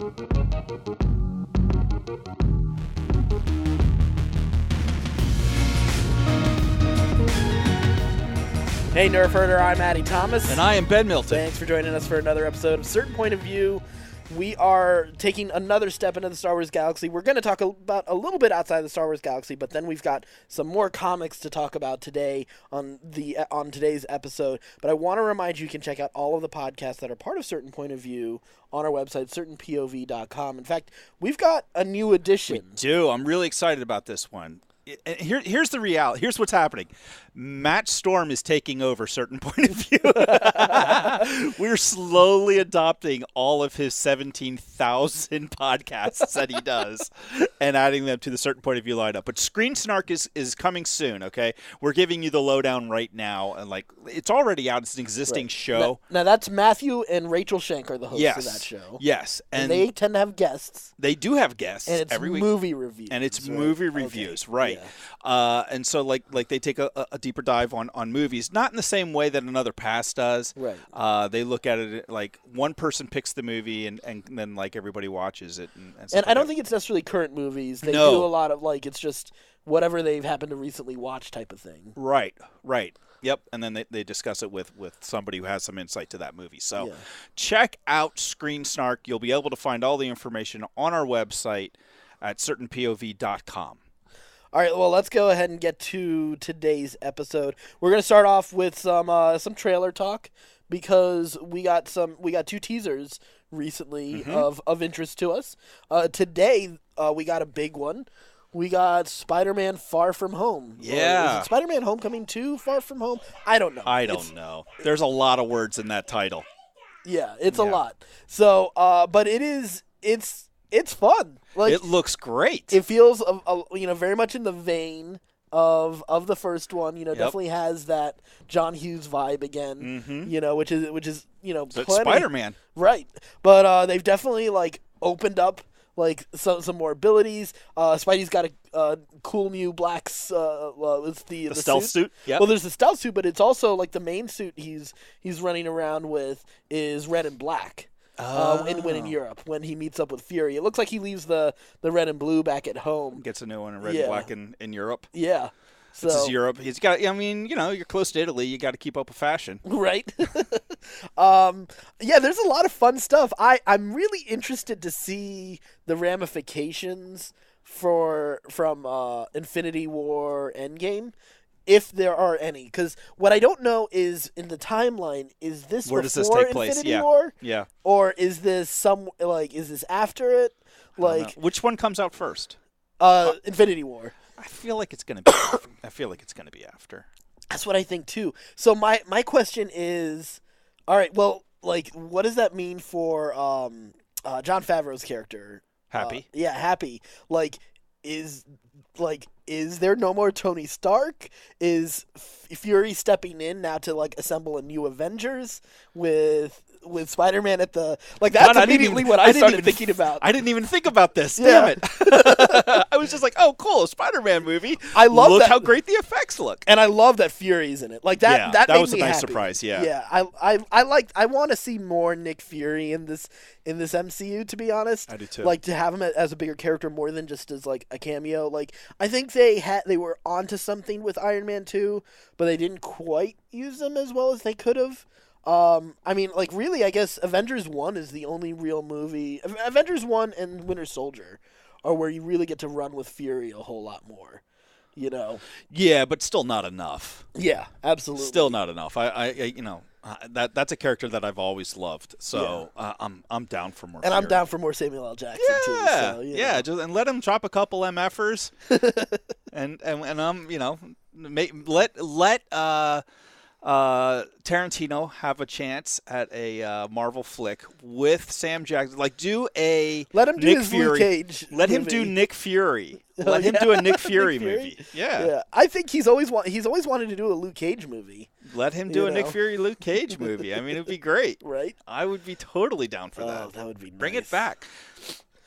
Hey, Nerf Herder, I'm Addy Thomas. And I am Ben Milton. Thanks for joining us for another episode of Certain Point of View. We are taking another step into the Star Wars galaxy. We're going to talk about a little bit outside the Star Wars galaxy, but then we've got some more comics to talk about today on today's episode. But I want to remind you can check out all of the podcasts that are part of Certain Point of View on our website, certainpov.com. In fact, we've got a new edition. We do. I'm really excited about this one. Here's the reality. Here's what's happening. Matt Storm is taking over Certain Point of View. We're slowly adopting all of his 17,000 podcasts that he does and adding them to the Certain Point of View lineup. But Screen Snark is coming soon, okay? We're giving you the lowdown right now. And it's already out. It's an existing show. Now, that's Matthew and Rachel Schenk are the hosts of that show. Yes. And they tend to have guests. They do have guests and it's every week. Movie reviews. And it's movie reviews, right. Yeah. And so they take a deeper dive on movies, not in the same way that another pass does. Right. They look at it like one person picks the movie and then everybody watches it. And I don't think it's necessarily current movies. They do a lot of it's just whatever they've happened to recently watch type of thing. Right. Yep, and then they discuss it with somebody who has some insight to that movie. So check out Screen Snark. You'll be able to find all the information on our website at certainpov.com. All right, well, let's go ahead and get to today's episode. We're going to start off with some trailer talk because we got two teasers recently of interest to us. Today we got a big one. We got Spider-Man Far From Home. Yeah. Is it Spider-Man Homecoming 2 Far From Home? I don't know. I don't know. There's a lot of words in that title. Yeah, it's a lot. So, but it's fun. It looks great. It feels very much in the vein of the first one. Definitely has that John Hughes vibe again. Which is so it's Spider-Man, right? But they've definitely opened up some more abilities. Spidey's got a cool new black it's the stealth suit. Yep. Well, there's the stealth suit, but it's also the main suit he's running around with is red and black. In Europe when he meets up with Fury. It looks like he leaves the red and blue back at home. Gets a new one in red and black in Europe. Yeah. So, this is Europe. He's got, you're close to Italy. You got to keep up with fashion. Right. There's a lot of fun stuff. I'm really interested to see the ramifications from Infinity War Endgame. If there are any, because what I don't know is in the timeline, is this where before does this take place? Infinity War? Yeah. Or is this is this after it? Which one comes out first? Infinity War. I feel like it's gonna be. After. That's what I think too. So my question is, all right, well, what does that mean for Jon Favreau's character? Happy. Happy. Is there no more Tony Stark? Is Fury stepping in now to assemble a new Avengers with Spider-Man at the that's immediately what I started thinking about. I didn't even think about this. Damn it! I was just like, oh, cool, a Spider-Man movie. I love look that. how great the effects look, and I love that Fury's in it. That made was a me nice happy. surprise. Yeah, yeah. I want to see more Nick Fury in this MCU. To be honest, I do too. To have him as a bigger character more than just as a cameo. I think they were onto something with Iron Man 2, but they didn't quite use him as well as they could have. Really, I guess Avengers 1 is the only real movie. Avengers 1 and Winter Soldier are where you really get to run with Fury a whole lot more, Yeah, but still not enough. Yeah, absolutely. Still not enough. That's a character that I've always loved. So I'm down for more. And Fury. I'm down for more Samuel L. Jackson too. So, and let him drop a couple MFers, and let Tarantino have a chance at a Marvel flick with Sam Jackson. Do a let him do Nick his Fury. Luke Cage. Let him do Nick Fury. Let him do a Nick Fury movie. Yeah. I think he's always wanted to do a Luke Cage movie. Let him do a Nick Fury Luke Cage movie. I mean, it'd be great. Right? I would be totally down for that. Oh, that would be nice. Bring it back.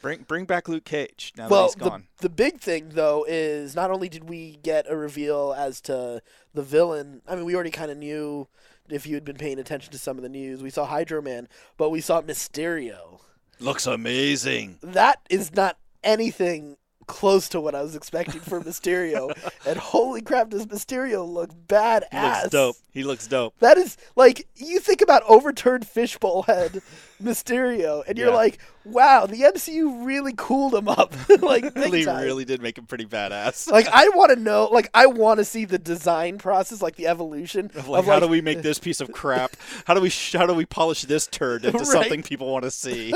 Bring back Luke Cage now that he's gone. The big thing, though, is not only did we get a reveal as to the villain. I mean, we already kind of knew if you had been paying attention to some of the news. We saw Hydro Man, but we saw Mysterio. Looks amazing. That is not anything close to what I was expecting for Mysterio. And holy crap, does Mysterio look badass. He looks dope. He looks dope. That is, like, you think about overturned fishbowl head Mysterio, and you're like, wow, the MCU really cooled him up. Like, big time. Really did make him pretty badass. Like, I want to know, like, I want to see the design process, like the evolution of how do we make this piece of crap? How do we polish this turd into something people want to see?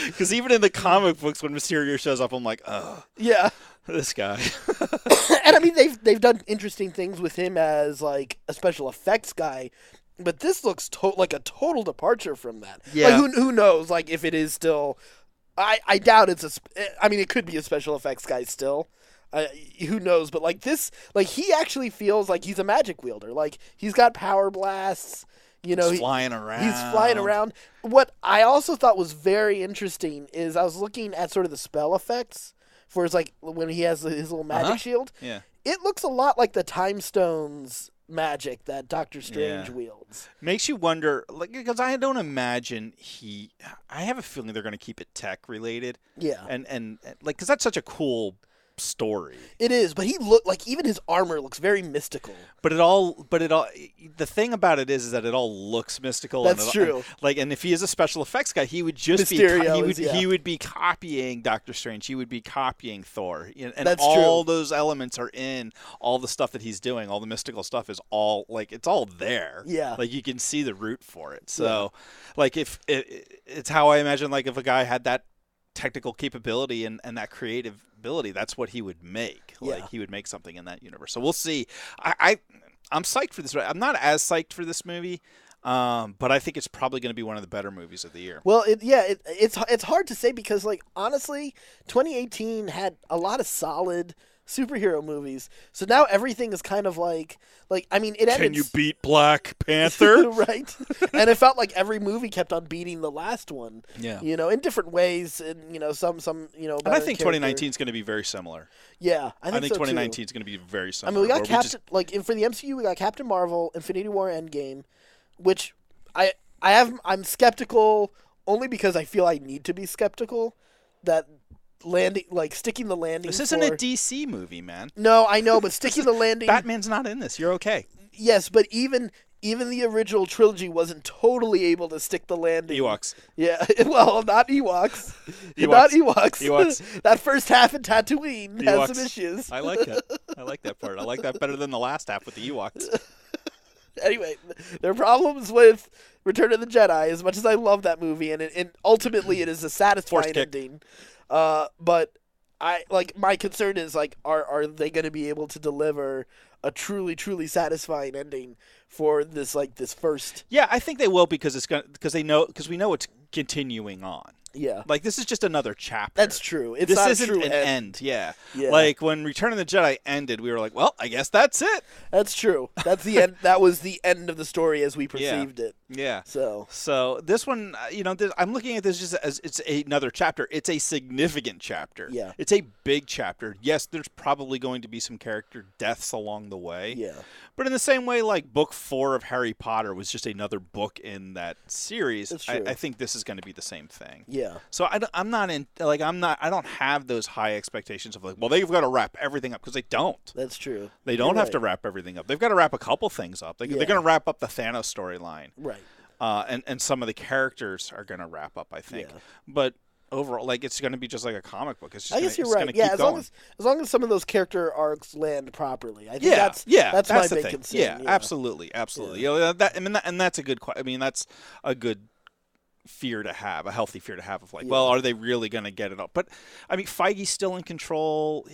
Because even in the comic books, when Mysterio shows up, I'm like, oh, yeah, this guy. And I mean, they've done interesting things with him as like a special effects guy, but this looks like a total departure from that. Yeah. Like, who knows? Like, if it is still, I doubt it's I mean, it could be a special effects guy still. Who knows? But like this, like he actually feels like he's a magic wielder. Like he's got power blasts. You know, he's flying around. He's flying around. What I also thought was very interesting is I was looking at sort of the spell effects for his, like, when he has his little magic shield. Yeah. It looks a lot like the Time Stones magic that Doctor Strange wields. Makes you wonder, like, because I don't imagine I have a feeling they're going to keep it tech related. Yeah. And like, because that's such a cool story. It is, but he looked like even his armor looks very mystical. But the thing about it is that it all looks mystical. That's true. And if he is a special effects guy, he would just he would be copying Doctor Strange. He would be copying Thor. And that's all true. those elements are in all the stuff that he's doing. All the mystical stuff is all like it's all there. Yeah. Like you can see the root for it. So, like if it's how I imagine like if a guy had that technical capability and that creative ability, that's what he would make. Like he would make something in that universe. So we'll see. I'm psyched for this. I'm not as psyched for this movie, but I think it's probably going to be one of the better movies of the year. Well, it's hard to say because, like, honestly, 2018 had a lot of solid superhero movies. So now everything is kind of like I mean, it ended. Can you beat Black Panther? Right. And it felt like every movie kept on beating the last one. Yeah. You know, in different ways, and some And I think 2019 is going to be very similar. Yeah, I think 2019 is going to be very similar. I mean, we got for the MCU, we got Captain Marvel, Infinity War, Endgame, which I'm skeptical only because I feel I need to be skeptical that sticking the landing. This isn't a DC movie, man. No, I know, but sticking the landing. Batman's not in this. You're okay. Yes, but even the original trilogy wasn't totally able to stick the landing. Ewoks. Yeah, well, not Ewoks. Not Ewoks. That first half in Tatooine has some issues. I like that. I like that part. I like that better than the last half with the Ewoks. Anyway, there are problems with Return of the Jedi. As much as I love that movie, and ultimately it is a satisfying ending. But my concern is are they going to be able to deliver a truly, truly satisfying ending for this first? Yeah, I think they will because we know it's continuing on. Yeah. Like, this is just another chapter. That's true. It's this not isn't a true an end. Yeah. Yeah. Like, when Return of the Jedi ended, we were like, well, I guess that's it. That's true. That's the end. That was the end of the story as we perceived it. Yeah. So this one, I'm looking at this just as it's another chapter. It's a significant chapter. Yeah. It's a big chapter. Yes, there's probably going to be some character deaths along the way. Yeah. But in the same way, like book 4 of Harry Potter was just another book in that series, I think this is going to be the same thing. Yeah. So I don't have those high expectations of like, well, they've got to wrap everything up because they don't. That's true. They don't have to wrap everything up. They've got to wrap a couple things up. They're going to wrap up the Thanos storyline. Right. And some of the characters are going to wrap up, I think. Yeah. But overall, like, it's going to be just like a comic book. It's just I guess you're right. Yeah, as long as some of those character arcs land properly, I think that's my big concern. Yeah, absolutely. Yeah. That's a good. I mean, that's a good fear to have, a healthy fear to have of like, well, are they really going to get it up? But I mean, Feige's still in control.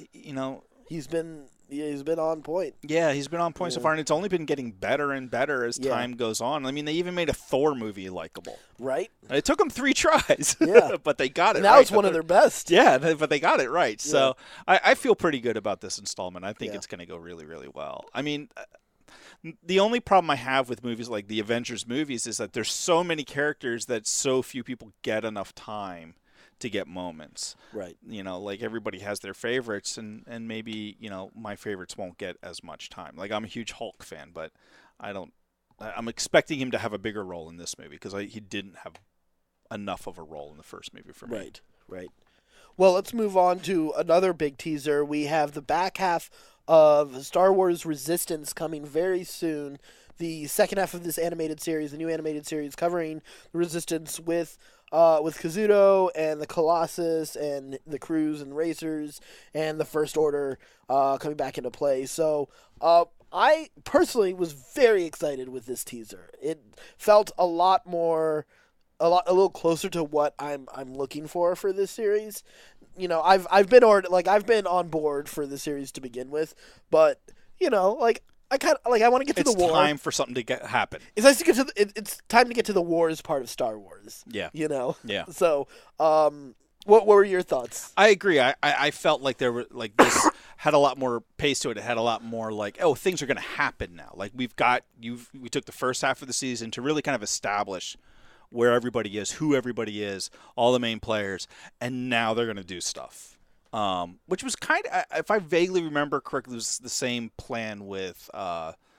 He's been on point. Yeah, he's been on point so far, and it's only been getting better and better as time goes on. I mean, they even made a Thor movie likable. Right. It took them 3 tries. Yeah. But they got it now right. It's one of their best. Yeah, but they got it right. Yeah. So I feel pretty good about this installment. I think it's going to go really, really well. I mean, the only problem I have with movies like the Avengers movies is that there's so many characters that so few people get enough time to get moments. Right. Like everybody has their favorites, and maybe, my favorites won't get as much time. Like, I'm a huge Hulk fan, but I'm expecting him to have a bigger role in this movie because he didn't have enough of a role in the first movie for me. Right. Well, let's move on to another big teaser. We have the back half of Star Wars Resistance coming very soon. The second half of this animated series, the new animated series covering the Resistance with Kazuto and the Colossus and the crews and racers and the First Order coming back into play. So I personally was very excited with this teaser. It felt a little closer to what I'm looking for this series. You know, I've been on board for the series to begin with, but you know, like I want to get to the war. It's time for something to happen. It's nice to get to it's time to get to the wars part of Star Wars. Yeah. You know. Yeah. So, what were your thoughts? I agree. I felt like there were this had a lot more pace to it. It had a lot more like, oh, things are going to happen now. Like we took the first half of the season to really kind of establish where everybody is, who everybody is, all the main players, and now they're going to do stuff. Which was kind of, if I vaguely remember correctly, it was the same plan with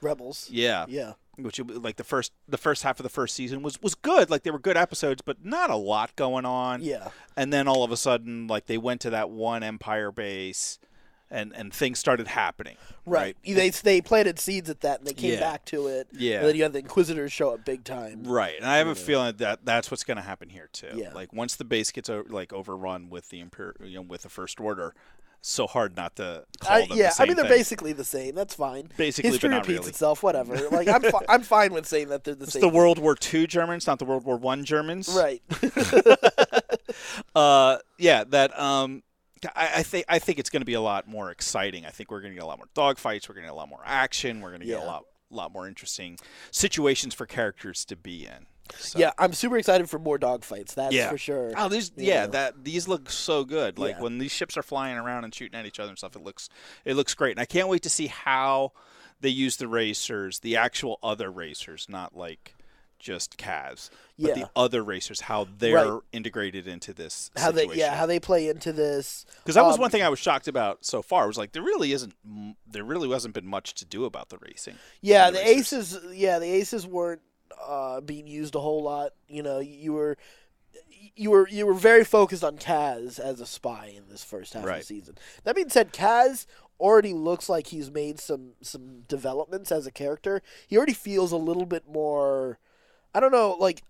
Rebels. Yeah. Yeah. Which, like, the first half of the first season was good. Like, they were good episodes, but not a lot going on. Yeah. And then all of a sudden, like, they went to that one Empire base, and things started happening. Right. They planted seeds at that, and they came back to it. Yeah. And then you had the Inquisitors show up big time. Right. And I have a feeling that that's what's going to happen here too. Yeah. Like once the base gets overrun with the with the First Order, so hard not to call them the same they're thing. basically the same. That's fine. Basically, history but not repeats really. itself. Whatever. Like I'm fine with saying that they're the same. It's the World War II Germans, not the World War I Germans. Right. I think it's going to be a lot more exciting. I think we're going to get a lot more dogfights. We're going to get a lot more action. We're going to get a lot more interesting situations for characters to be in. So. Yeah, I'm super excited for more dogfights. That's for sure. Oh, these look so good. Like when these ships are flying around and shooting at each other and stuff, it looks great. And I can't wait to see how they use the racers, the actual other racers, not like just Kaz, but the other racers, how they're integrated into this situation. How they play into this. Because that was one thing I was shocked about so far. It was like there really wasn't been much to do about the racing. Yeah, the aces weren't being used a whole lot. You know, you were very focused on Kaz as a spy in this first half of the season. That being said, Kaz already looks like he's made some developments as a character. He already feels a little bit more. I don't know, like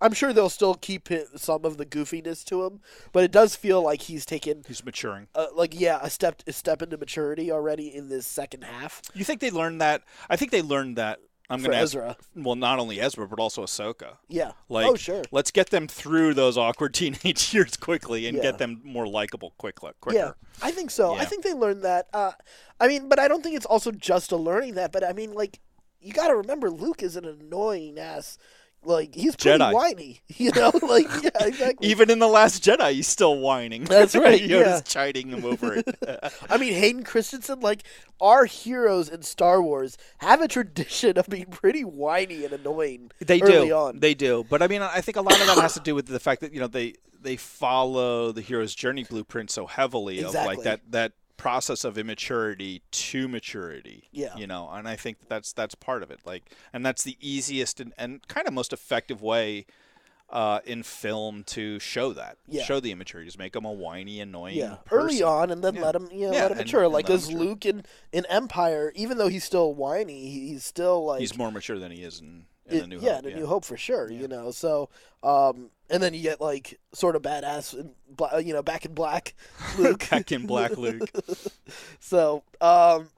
I'm sure they'll still keep some of the goofiness to him, but it does feel like he's maturing. A step into maturity already in this second half. You think they learned that? I think they learned that. I'm going to ask Ezra. Well, not only Ezra, but also Ahsoka. Yeah. Like, sure. Let's get them through those awkward teenage years quickly and get them more likable quicker. Yeah, I think so. Yeah. I think they learned that. But I don't think it's also just a learning that. But I mean, like, you got to remember, Luke is an annoying ass. Like, he's pretty Jedi. whiny, you know? Like, yeah, exactly. Even in The Last Jedi, he's still whining. That's right, Yoda's chiding him over it. I mean, Hayden Christensen, like, our heroes in Star Wars have a tradition of being pretty whiny and annoying early on. They do. But, I mean, I think a lot of that has to do with the fact that, they follow the hero's journey blueprint so heavily of, like, that process of immaturity to maturity. Yeah. And I think that's part of it. Like, and that's the easiest and kind of most effective way in film to show that. Yeah. Show the immaturity. Just make them a whiny, annoying person. Early on, and then let him mature. Like, as Luke in Empire, even though he's still whiny, he's still, like... He's more mature than he is in A New Hope. Yeah, in A New Hope for sure, So, and then you get, like, sort of badass, back in black Luke. Back in black Luke. So, I'm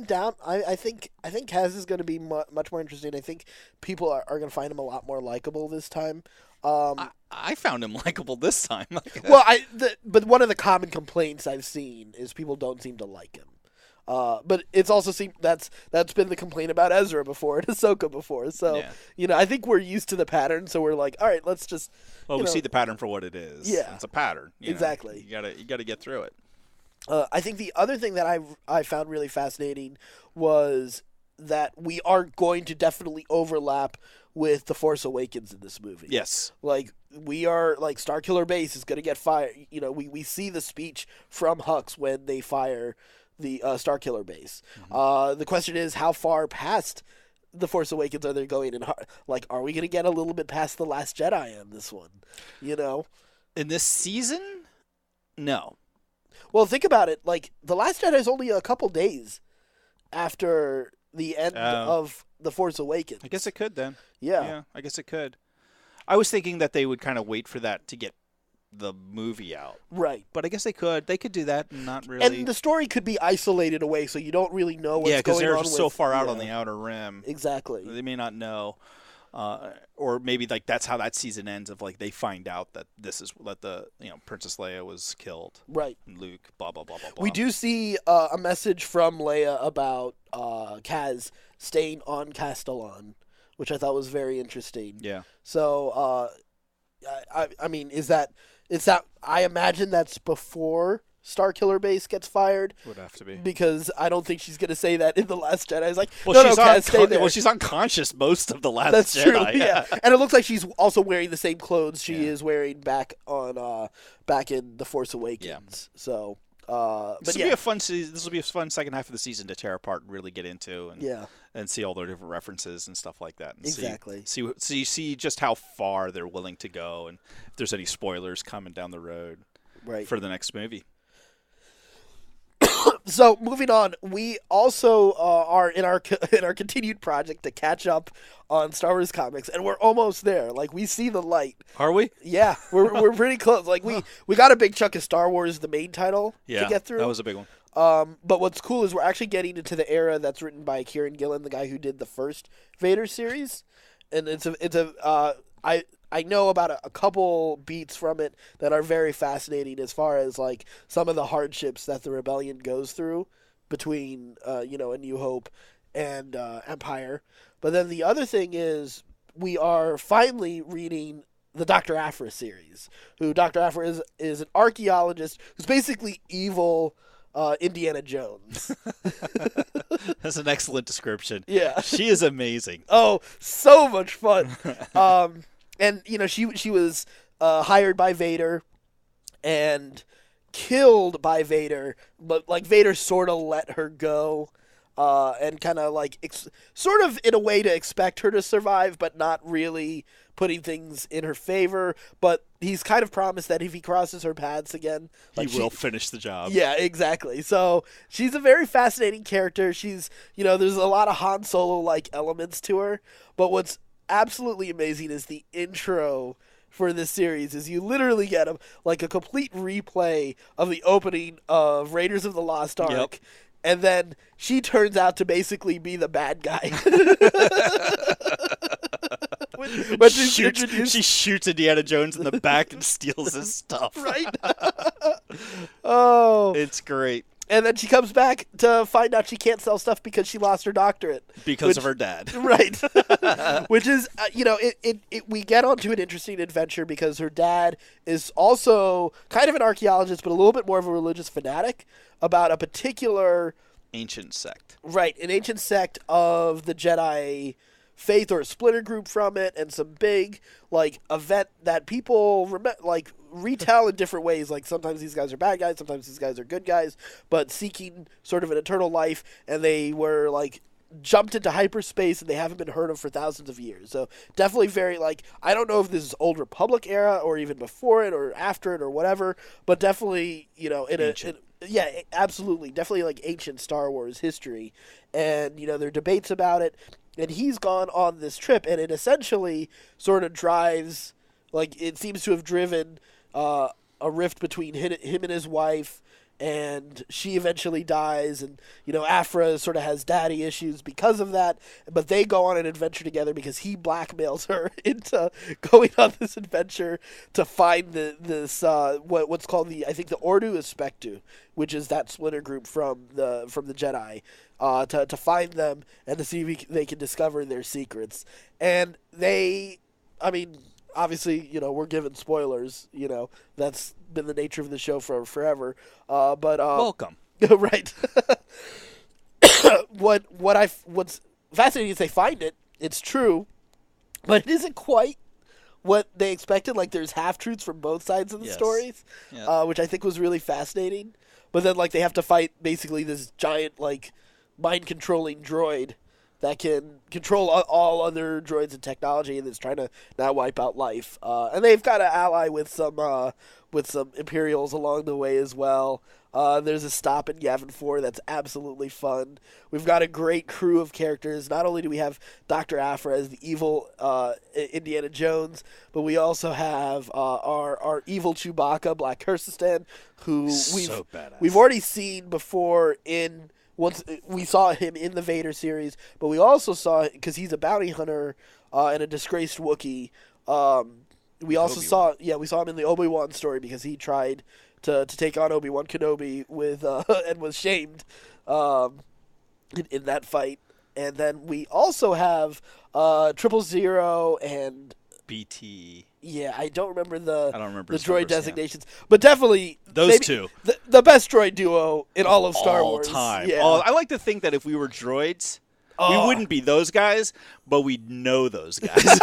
down. I think Kaz is going to be much more interesting. I think people are going to find him a lot more likable this time. I found him likable this time. Well, but one of the common complaints I've seen is people don't seem to like him. But it's also that's been the complaint about Ezra before and Ahsoka before. So, I think we're used to the pattern. So we're like, all right, let's just. Well, we see the pattern for what it is. Yeah, it's a pattern. Exactly. You gotta get through it. I think the other thing that I found really fascinating was that we are going to definitely overlap with The Force Awakens in this movie. Yes. Like, we are, like, Starkiller Base is going to get fired. We see the speech from Hux when they fire the Starkiller Base. Mm-hmm. The question is, how far past The Force Awakens are they going in hard? Like, are we going to get a little bit past The Last Jedi on this one? You know? In this season? No. Well, think about it. Like, The Last Jedi is only a couple days after the end of The Force Awakens. I guess it could then. Yeah, I guess it could. I was thinking that they would kind of wait for that to get the movie out. Right. But I guess they could. They could do that and not really. And the story could be isolated away, so you don't really know what's going on. Yeah, because they're with, so far out on the outer rim. Exactly. They may not know. Or maybe like that's how that season ends. Of like they find out that this is that Princess Leia was killed. Right. And Luke. Blah blah blah blah blah. We do see a message from Leia about Kaz staying on Castellan, which I thought was very interesting. Yeah. So, I mean, is that I imagine that's before Starkiller Base gets fired. Would have to be. Because I don't think she's going to say that in The Last Jedi. It's like, well, no, Kaz, stay there. Well, she's unconscious most of The Last That's Jedi. True, yeah. And it looks like she's also wearing the same clothes she is wearing back in The Force Awakens. Yeah. So, but this will be a fun season. This will be a fun second half of the season to tear apart and really get into and see all their different references and stuff like that. And exactly. See just how far they're willing to go and if there's any spoilers coming down the road for the next movie. So moving on, we also are in our continued project to catch up on Star Wars comics, and we're almost there. Like we see the light. Are we? Yeah, we're pretty close. Like we got a big chunk of Star Wars, the main title, to get through. That was a big one. But what's cool is we're actually getting into the era that's written by Kieran Gillen, the guy who did the first Vader series, and I know about a couple beats from it that are very fascinating as far as like some of the hardships that the rebellion goes through between A New Hope and Empire. But then the other thing is we are finally reading the Doctor Aphra series. Who Doctor Aphra is an archaeologist who's basically evil Indiana Jones. That's an excellent description. Yeah, she is amazing. Oh, so much fun. And, she was hired by Vader and killed by Vader, but, like, Vader sort of let her go and kind of, like, sort of in a way to expect her to survive, but not really putting things in her favor. But he's kind of promised that if he crosses her paths again... Like he will finish the job. Yeah, exactly. So she's a very fascinating character. She's, there's a lot of Han Solo-like elements to her, but what's absolutely amazing is the intro for this series is you literally get a complete replay of the opening of Raiders of the Lost Ark, and then she turns out to basically be the bad guy. But she shoots Indiana Jones in the back and steals his stuff. Right? Oh, it's great. And then she comes back to find out she can't sell stuff because she lost her doctorate. Because of her dad. Right. Which is, we get onto an interesting adventure because her dad is also kind of an archaeologist, but a little bit more of a religious fanatic about a particular... ancient sect. Right. An ancient sect of the Jedi faith or a splinter group from it and some big, event that people, retell in different ways. Like sometimes these guys are bad guys, sometimes these guys are good guys, but seeking sort of an eternal life, and they were jumped into hyperspace and they haven't been heard of for thousands of years. So definitely very I don't know if this is Old Republic era or even before it or after it or whatever, but definitely yeah, absolutely, definitely ancient Star Wars history, and there are debates about it. And he's gone on this trip, and it essentially sort of drives, it seems to have driven a rift between him and his wife, and she eventually dies, and, Aphra sort of has daddy issues because of that, but they go on an adventure together because he blackmails her into going on this adventure to find this what's called I think the Ordu Espectu, which is that splinter group from the Jedi, to find them and to see if they can discover their secrets. And obviously, we're given spoilers, that's been the nature of the show for forever. But welcome. Right. What's fascinating is they find it. It's true, but it isn't quite what they expected. There's half-truths from both sides of the stories, which I think was really fascinating. But then, they have to fight basically this giant, mind-controlling droid that can control all other droids and technology, and is trying to now wipe out life. And they've got an ally with some Imperials along the way as well. There's a stop in Yavin 4 that's absolutely fun. We've got a great crew of characters. Not only do we have Doctor Aphra as the evil Indiana Jones, but we also have our evil Chewbacca, Black Kyrgyzstan, who we've already seen before in. Once we saw him in the Vader series, but we also saw, because he's a bounty hunter and a disgraced Wookiee. We also saw him in the Obi-Wan story, because he tried to take on Obi-Wan Kenobi with and was shamed in that fight. And then we also have 000 and BT. Yeah, I don't remember the droid numbers, designations, but definitely those two. The best droid duo in all of Star Wars. All time. Yeah. I like to think that if we were droids, we wouldn't be those guys, but we'd know those guys.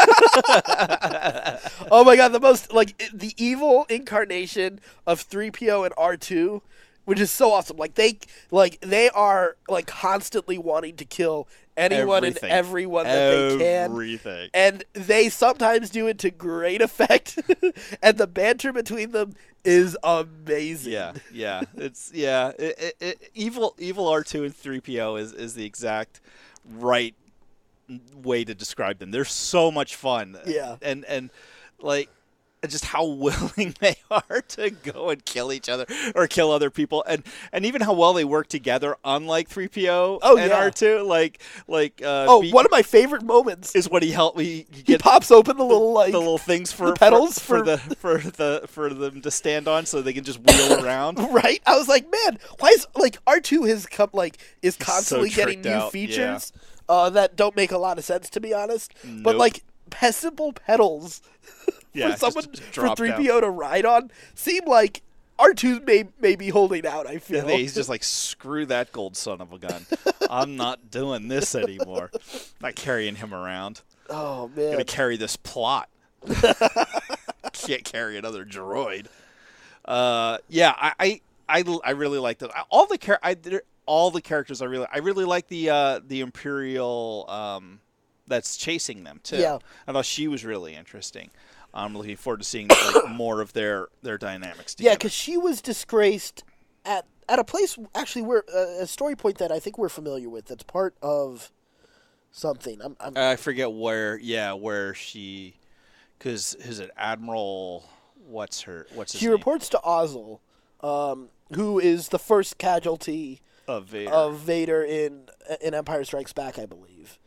Oh my god, the evil incarnation of 3PO and R2, which is so awesome. They are constantly wanting to kill anyone and everyone that they can. Everything. And they sometimes do it to great effect. And the banter between them is amazing. Yeah. It's evil R2 and 3PO is the exact right way to describe them. They're so much fun. Yeah. And just how willing they are to go and kill each other or kill other people, and even how well they work together, unlike 3PO and R2. One of my favorite moments is when he pops open the little things for the pedals for them to stand on, so they can just wheel around. Right? I was like, man, why is R2 is constantly getting new features that don't make a lot of sense, to be honest. Nope. But simple pedals. For someone, for 3PO down to ride on, seemed like R2 may be holding out, I feel. Yeah, he's just like, screw that gold son of a gun. I'm not doing this anymore. Not carrying him around. Oh, man. Gonna carry this plot. Can't carry another droid. I really like that. All the characters I really like the Imperial that's chasing them too. Yeah. I thought she was really interesting. I'm looking forward to seeing more of their dynamics together. Yeah, because she was disgraced at a place, actually, where a story point that I think we're familiar with. That's part of something. I forget where. Yeah, where she, because is it Admiral? What's his name? She reports to Ozzel, who is the first casualty of Vader in Empire Strikes Back, I believe.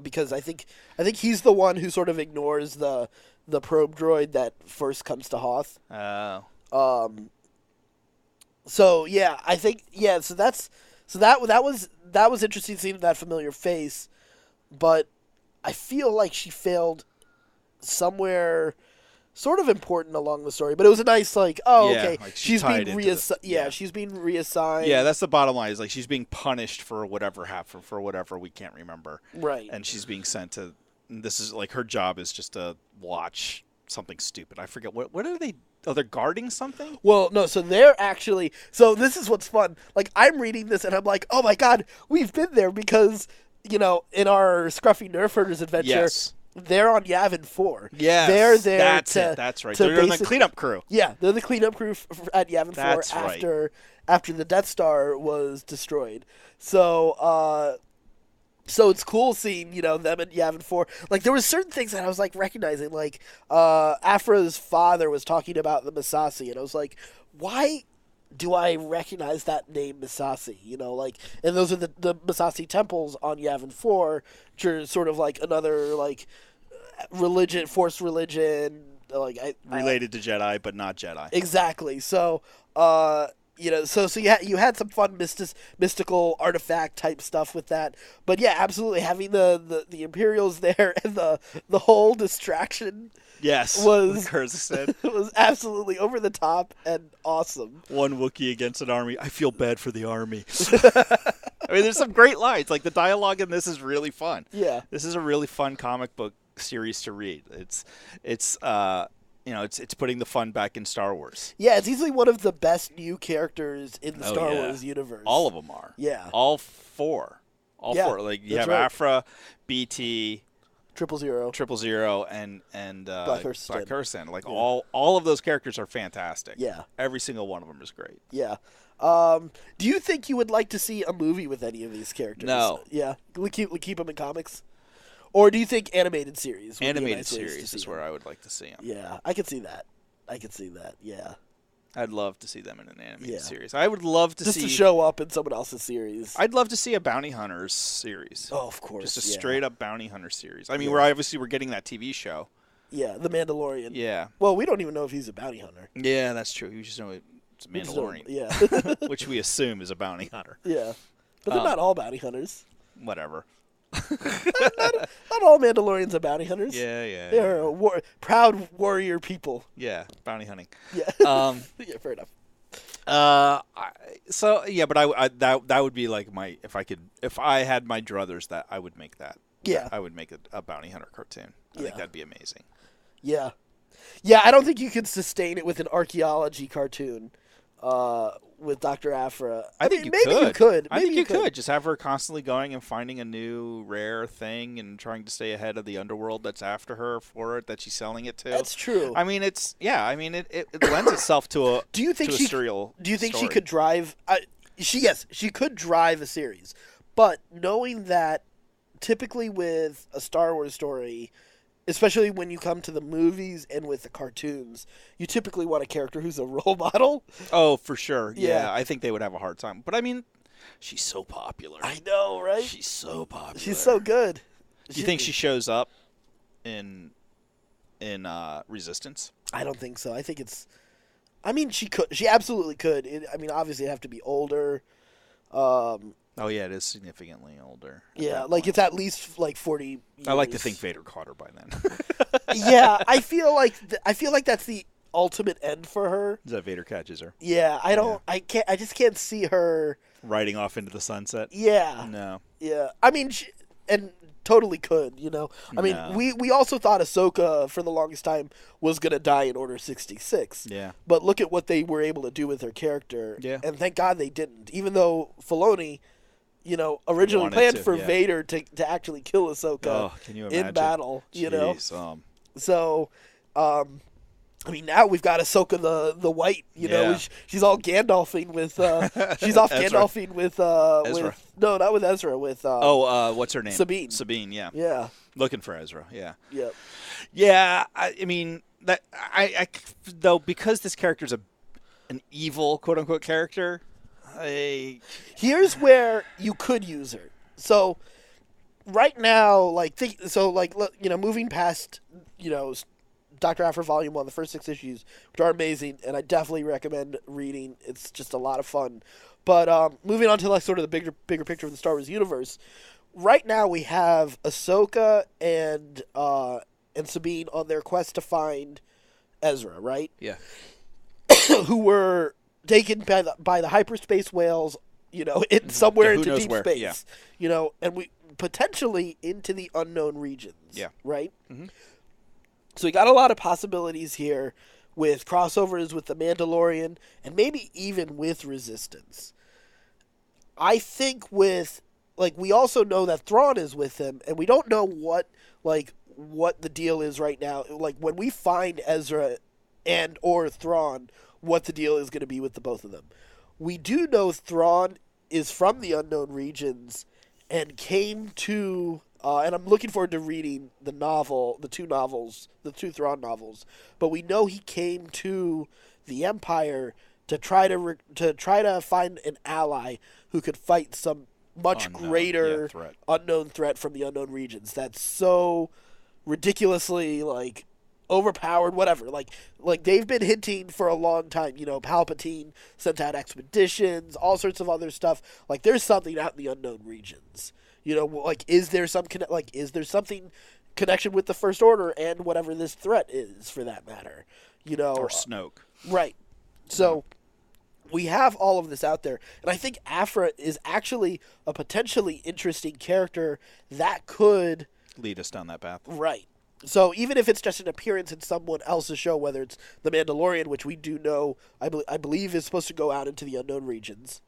Because I think he's the one who sort of ignores the probe droid that first comes to Hoth. Oh. So yeah, I think So that was interesting seeing that familiar face, but I feel like she failed somewhere sort of important along the story. But it was a nice okay, she's being she's being reassigned. Yeah, that's the bottom line. Is she's being punished for whatever happened, for whatever we can't remember. Right. And she's being sent to. This is her job is just to watch something stupid. I forget what are they. Oh, they're guarding something? Well, no, so they're actually... So this is what's fun. I'm reading this, and I'm like, oh, my God, we've been there because, in our Scruffy Nerf Herders adventure, they're on Yavin 4. Yes, they're there that's right. They're the cleanup crew. Yeah, they're the cleanup crew at Yavin 4 after the Death Star was destroyed. So, so it's cool seeing, them at Yavin 4. There was certain things that I was, recognizing. Aphra's father was talking about the Misasi, and I was like, why do I recognize that name Misasi? And those are the Misasi temples on Yavin 4, which are sort of another, religion, force religion. Related to Jedi, but not Jedi. Exactly. So, you had some fun mystical artifact type stuff with that, but yeah, absolutely having the Imperials there and the whole distraction. Yes, was Kyrgyzstan. It was absolutely over the top and awesome. One Wookiee against an army. I feel bad for the army. I mean, there's some great lines. The dialogue in this is really fun. Yeah, this is a really fun comic book series to read. It's it's putting the fun back in Star Wars. Yeah, it's easily one of the best new characters in the Star yeah. Wars universe. All of them are. Yeah. All four. Like you have right. Aphra, BT, 000, and Black Kirsten. Like all of those characters are fantastic. Yeah. Every single one of them is great. Yeah. Do you think you would like to see a movie with any of these characters? No. Yeah. We keep them in comics? Or do you think animated series? Animated series is where I would like to see them. Yeah, I could see that. Yeah. I'd love to see them in an animated series. I would love to Just to show up in someone else's series. I'd love to see a Bounty Hunters series. Oh, of course. Just a straight up Bounty Hunter series. I mean, we're getting that TV show. Yeah, The Mandalorian. Yeah. Well, we don't even know if he's a bounty hunter. Yeah, that's true. You just know it's a Mandalorian. Yeah. Which we assume is a bounty hunter. Yeah. But they're not all bounty hunters. Whatever. Not all Mandalorians are bounty hunters. Yeah. They are proud warrior people. Yeah, bounty hunting. Yeah. Yeah, fair enough. But that would be like if I had my druthers, that I would make that. Yeah. I would make a bounty hunter cartoon. I think that'd be amazing. Yeah. Yeah, I don't think you could sustain it with an archaeology cartoon with Dr. Aphra. I think maybe you could. I think you could. Just have her constantly going and finding a new rare thing and trying to stay ahead of the underworld that's after her for it that she's selling it to. That's true. I mean, it lends itself to a Do you think to a serial Do you think story. she could drive? She could drive a series, but knowing that typically with a Star Wars story, especially when you come to the movies and with the cartoons, you typically want a character who's a role model. Oh, for sure. Yeah. I think they would have a hard time. But I mean, she's so popular. I know, right? She's so popular. She's so good. Do you think she shows up in Resistance? I don't think so. I think it's. I mean, she could. She absolutely could. Obviously, it'd have to be older. Oh yeah, it is significantly older. Yeah, like it's at least like 40 years. I like to think Vader caught her by then. Yeah, I feel like that's the ultimate end for her. Is that Vader catches her? Yeah, I just can't see her riding off into the sunset. Yeah. No. Yeah. I mean, and totally could, I mean, we also thought Ahsoka for the longest time was going to die in Order 66. Yeah. But look at what they were able to do with her character. Yeah. And thank God they didn't. Even though Filoni, originally planned for Vader to actually kill Ahsoka can you imagine? in battle, Jeez, So, I mean, now we've got Ahsoka the White, she's all Gandalfing with, she's off Gandalfing with, Ezra. No, not with Ezra, with, what's her name? Sabine. Sabine, yeah. Yeah. Looking for Ezra, yeah. Yep. Yeah, I mean, that I though, because this character's an evil, quote-unquote, character, Here's where you could use her. So, right now, moving past, Doctor Aphra Volume 1, the first 6 issues, which are amazing, and I definitely recommend reading. It's just a lot of fun. But moving on to sort of the bigger picture of the Star Wars universe, right now we have Ahsoka and Sabine on their quest to find Ezra, right? Yeah. Who were taken by the hyperspace whales, somewhere into deep space, and we potentially into the unknown regions. Yeah. Right. Mm-hmm. So we got a lot of possibilities here with crossovers with the Mandalorian and maybe even with Resistance. I think we also know that Thrawn is with him, and we don't know what the deal is right now. Like when we find Ezra or Thrawn, what the deal is going to be with the both of them. We do know Thrawn is from the unknown regions and came to, and I'm looking forward to reading the two Thrawn novels. But we know he came to the Empire to try to find an ally who could fight some much greater unknown threat from the unknown regions. That's so ridiculously overpowered, whatever. Like they've been hinting for a long time. Palpatine sent out expeditions, all sorts of other stuff. There's something out in the unknown regions. Is there something connection with the First Order and whatever this threat is, for that matter? Or Snoke. Right. So we have all of this out there, and I think Aphra is actually a potentially interesting character that could lead us down that path. Right. So even if it's just an appearance in someone else's show, whether it's The Mandalorian, which we do know, I believe is supposed to go out into the unknown regions,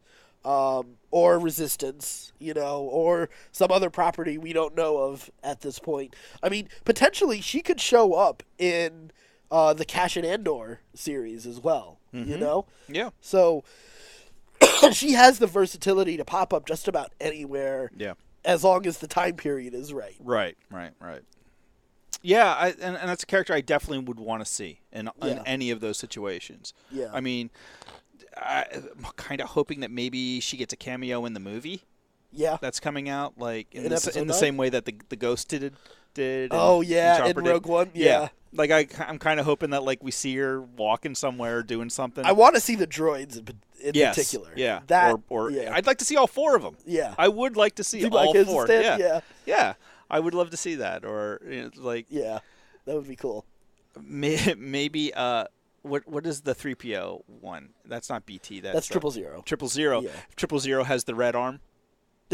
or Resistance, or some other property we don't know of at this point. I mean, potentially she could show up in the Cash and Andor series as well, Yeah. So she has the versatility to pop up just about anywhere. Yeah. As long as the time period is right. Right. Yeah, and that's a character I definitely would want to see in any of those situations. Yeah. I mean, I'm kind of hoping that maybe she gets a cameo in the movie. Yeah. That's coming out, like in Episode the 9? same way that the Ghost did. Oh yeah, in Rogue One. Yeah. Like I'm kind of hoping that like we see her walking somewhere, doing something. I want to see the droids in particular. Yeah. That, or yeah. I'd like to see all 4 of them. Yeah. I would like to see all Black Kids 4. instead? Yeah. Yeah. Yeah. I would love to see that, or like. Yeah, that would be cool. Maybe what is the 3PO one? That's not BT. That's 000. 000. Yeah. 000 has the red arm.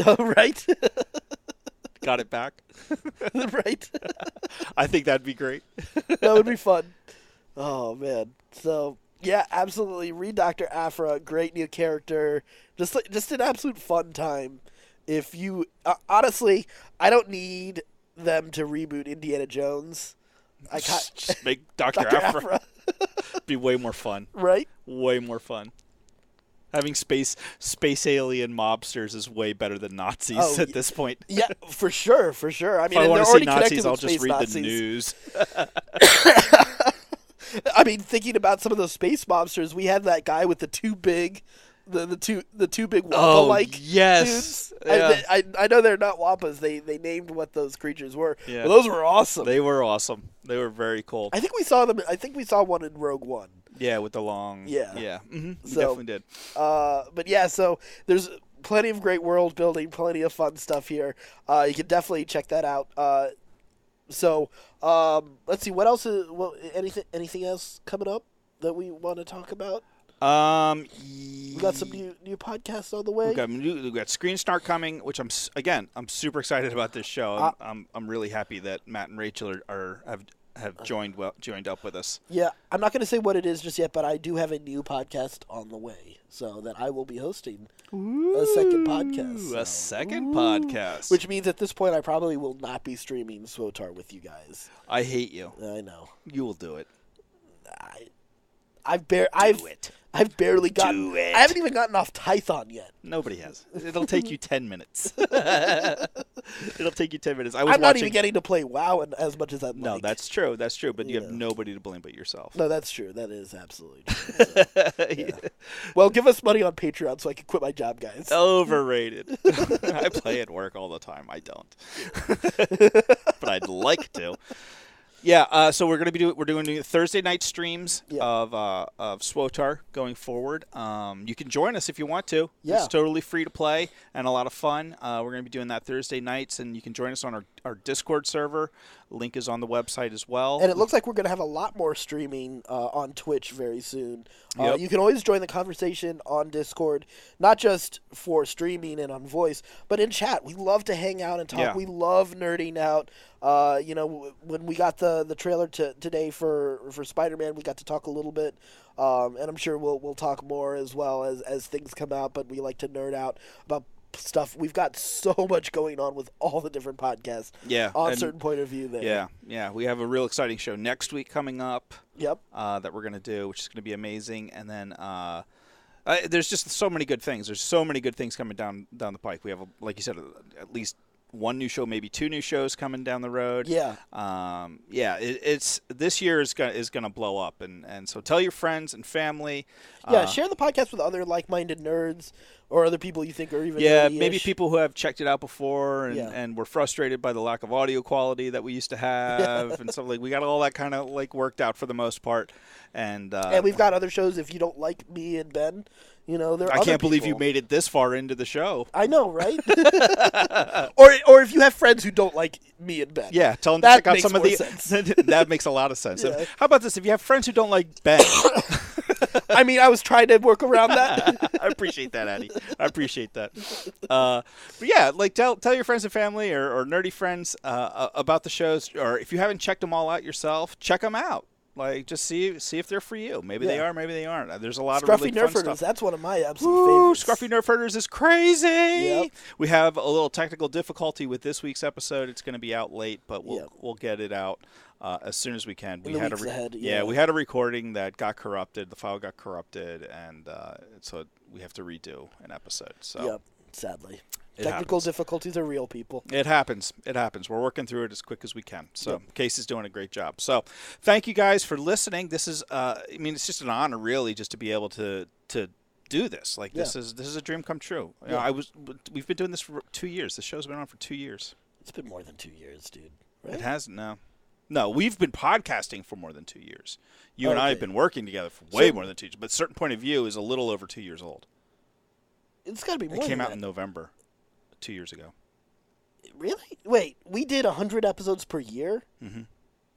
Oh, right. Got it back. Right. I think that'd be great. That would be fun. Oh man. So yeah, absolutely. Read Doctor Aphra. Great new character. Just an absolute fun time. If you honestly, I don't need them to reboot Indiana Jones. Just make Doctor Aphra be way more fun. Right? Way more fun. Having space alien mobsters is way better than Nazis at this point. Yeah, for sure. I mean, if I want to see Nazis, I'll just read the news. I mean, thinking about some of those space mobsters, we had that guy with the two big big Wampa-like yes. dudes. Yeah. I know they're not Wampas. They named what those creatures were. Yeah. But those were awesome. They were awesome. They were very cool. I think we saw them. I think we saw one in Rogue One. Yeah, with the long. Yeah. Yeah. Mm-hmm. We So, definitely did. But yeah, so there's plenty of great world building, plenty of fun stuff here. You can definitely check that out. So let's see, what else is anything else coming up that we want to talk about? We got some new podcasts on the way. We got Screen Start coming, which I'm super excited about this show. I'm really happy that Matt and Rachel have joined up with us. Yeah, I'm not going to say what it is just yet, but I do have a new podcast on the way, so that I will be hosting a second podcast. A second podcast, which means at this point I probably will not be streaming SWOTAR with you guys. I hate you. I know. You will do it. I've barely gotten. I haven't even gotten off Tython yet. Nobody has. It'll take you 10 minutes. It'll take you 10 minutes. I'm not even getting to play WoW as much as I'd like. No, that's true. That's true. But you have nobody to blame but yourself. No, that's true. That is absolutely true. So, yeah. Well, give us money on Patreon so I can quit my job, guys. Overrated. I play at work all the time. I don't. But I'd like to. Yeah, so we're doing Thursday night streams of SWOTAR going forward. You can join us if you want to. Yeah. It's totally free to play and a lot of fun. We're going to be doing that Thursday nights, and you can join us on our Discord server. Link is on the website as well. And it looks like we're going to have a lot more streaming on Twitch very soon. Yep. You can always join the conversation on Discord, not just for streaming and on voice, but in chat. We love to hang out and talk. Yeah. We love nerding out. When we got the trailer today for Spider-Man, we got to talk a little bit, and I'm sure we'll talk more as well as things come out. But we like to nerd out about stuff. We've got so much going on with all the different podcasts. Yeah, on Certain Point of View there. Yeah. We have a real exciting show next week coming up. Yep. That we're gonna do, which is gonna be amazing, and then. There's just so many good things. There's so many good things coming down the pike. We have, like you said, at least one new show, maybe 2 new shows coming down the road. Yeah. It's this year is gonna blow up, and so tell your friends and family. Yeah, share the podcast with other like-minded nerds or other people you think are even maybe nerdy-ish. people who have checked it out before and, Yeah. and were frustrated by the lack of audio quality that we used to have and stuff. Like, we got all that kind of like worked out for the most part, and we've got other shows. If you don't like me and Ben, there are I other can't believe people. you made it this far into the show. I know, right? or if you have friends who don't like me and Ben. Yeah, tell them to That check out some of makes the. more sense. That makes a lot of sense. Yeah. How about this? If you have friends who don't like Ben, I mean, I was trying to work around that. I appreciate that, Addy. I appreciate that. But yeah, like tell your friends and family or nerdy friends about the shows, or if you haven't checked them all out yourself, check them out. Like, just see if they're for you. Maybe they are, maybe they aren't. There's a lot of really fun stuff. That's one of my absolute favorites. Scruffy Nerf Herders is crazy. Yep. We have a little technical difficulty with this week's episode. It's going to be out late, but we'll get it out as soon as we can. We had we had a recording that got corrupted. The file got corrupted, and so we have to redo an episode. So yep, sadly. Technical difficulties are real, people. It happens. It happens. We're working through it as quick as we can. So Casey's doing a great job. So thank you guys for listening. This is, it's just an honor, really, just to be able to do this. Like this is a dream come true. Yeah. You know, we've been doing this for 2 years. The show's been on for 2 years. It's been more than 2 years, dude. Right? It hasn't. No, we've been podcasting for more than 2 years. You and I have been working together for way more than 2 years. But Certain Point of View is a little over 2 years old. It's got to be more. It came out in November. 2 years ago. Really? Wait, we did 100 episodes per year? Mm-hmm.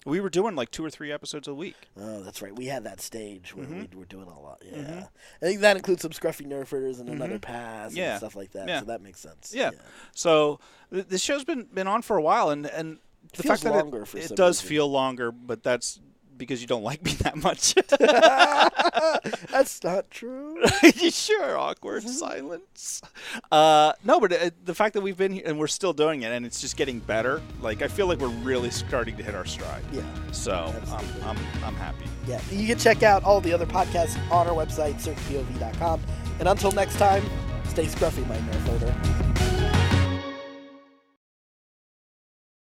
We were doing like 2 or 3 episodes a week. Oh, that's right. We had that stage where we were doing a lot. Yeah. Mm-hmm. I think that includes some Scruffy Nerf Herders and another pass and stuff like that. Yeah. So that makes sense. Yeah. So this show's been on for a while, and the fact that it does feel longer, but that's because you don't like me that much. That's not true. You sure? Awkward silence. No, but the fact that we've been here and we're still doing it, and it's just getting better. Like, I feel like we're really starting to hit our stride. Yeah. So I'm happy. Yeah. You can check out all the other podcasts on our website, certainpov.com. And until next time, stay scruffy, my Nerf Herder.